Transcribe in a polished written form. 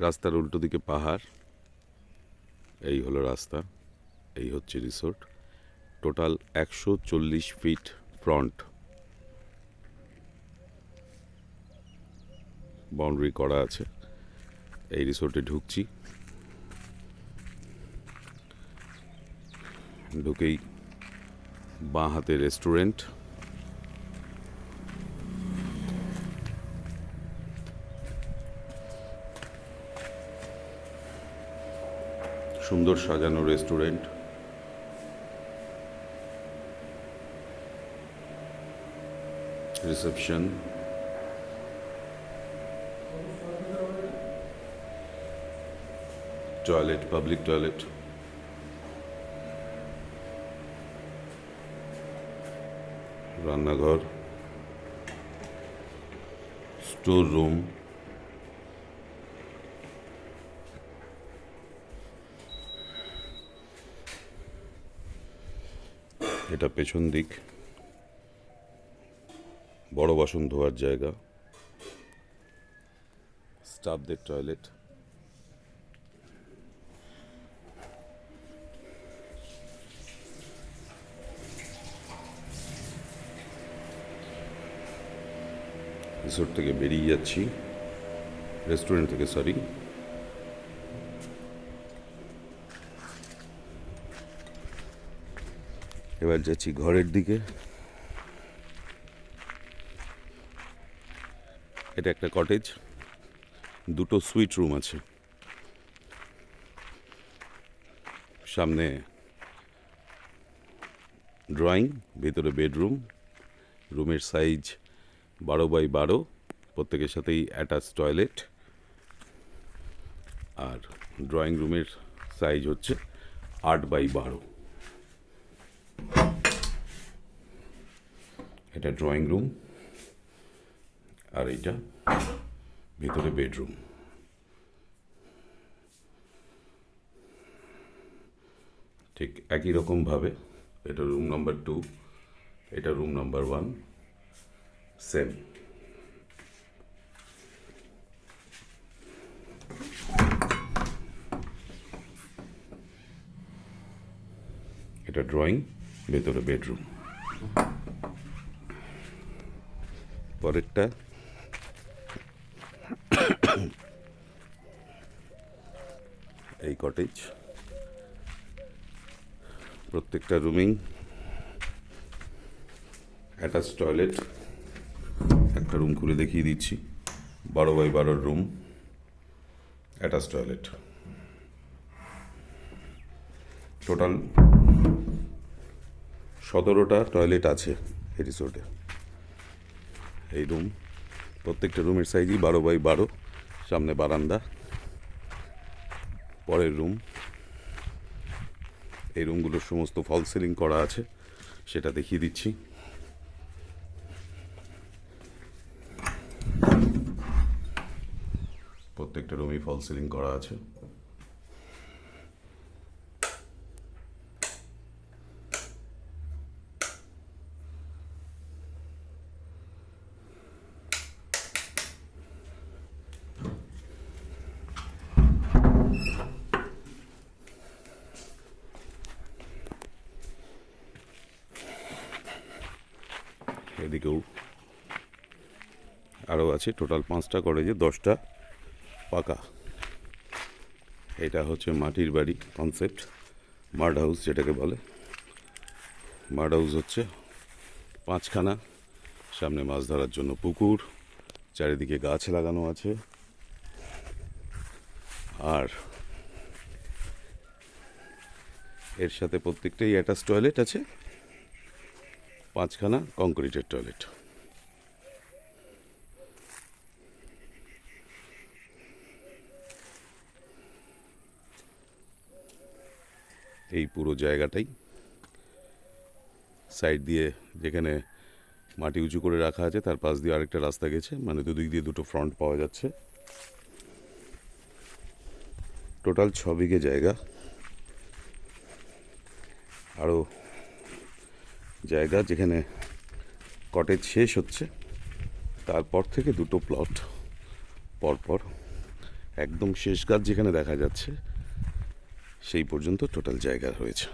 রাস্তার উল্টো দিকে পাহাড়, এই হলো রাস্তা, এই হচ্ছে resort. Total 140 fit front boundary করা আছে। এই রিসোর্টে ঢুকছি, ঢুকেই বাঁ হাতে রেস্টুরেন্ট, সুন্দর সাজানো restaurant, reception, toilet, public toilet, রান্নাঘর, স্টোর রুম, এটা পেছন দিক, বড় বাসন ধোয়ার জায়গা, স্টাফদের টয়লেট, রিসোর্ট থেকে বেরিয়ে যাচ্ছি, রেস্টুরেন্ট থেকে, সরি। এবার যাচ্ছি ঘরের দিকে। এটা একটা কটেজ, দুটো সুইট রুম আছে, সামনে ড্রয়িং, ভেতরে বেডরুম, রুমের সাইজ 12x12, প্রত্যেকের সাথেই অ্যাটাচ টয়লেট, আর ড্রয়িং রুমের সাইজ হচ্ছে 8x12। এটা ড্রয়িং রুম, আর এইটা ভিতরে বেডরুম। ঠিক একই রকমভাবে এটা রুম নাম্বার 2, এটা রুম নাম্বার 1, সেম। এটা ড্রয়িং, ভেতরে বেডরুম। পরেরটা এই কটেজ, প্রত্যেকটা রুমিং অ্যাটাচ টয়লেট। একটা রুম খুলে দেখিয়ে দিচ্ছি, 12x12 room, attach toilet. Total 17টা টয়লেট আছে এই রিসোর্টে। এই রুম, প্রত্যেকটা রুমের সাইজই 12x12, সামনে বারান্দা। পরের রুম, এই রুমগুলোর সমস্ত ফল সিলিং করা আছে, সেটা দেখিয়ে দিচ্ছি। প্রত্যেকটা রুমই ফল সিলিং করা আছে। এদিকেও আরও আছে, টোটাল 5টা কটেজে 10টা পাকা। এটা হচ্ছে মাটির বাড়ি কনসেপ্ট, মাড হাউস যেটাকে বলে। মাড হাউস হচ্ছে 5খানা, সামনে মাছ ধরার জন্য পুকুর, চারিদিকে গাছ লাগানো আছে, আর এর সাথে প্রত্যেকটাই অ্যাটাচ টয়লেট আছে, 5খানা কংক্রিটের টয়লেট। এই পুরো জায়গাটাই সাইড দিয়ে, যেখানে মাটি উঁচু করে রাখা আছে তার পাশ দিয়ে আরেকটা রাস্তা গেছে, মানে দুদিক দিয়ে দুটো ফ্রন্ট পাওয়া যাচ্ছে। টোটাল 6 বিঘে জায়গা, আরও জায়গা যেখানে কটেজ শেষ হচ্ছে তারপর থেকে দুটো প্লট পরপর একদম শেষ গাছ যেখানে দেখা যাচ্ছে সেই পর্যন্ত টোটাল জায়গা রয়েছে।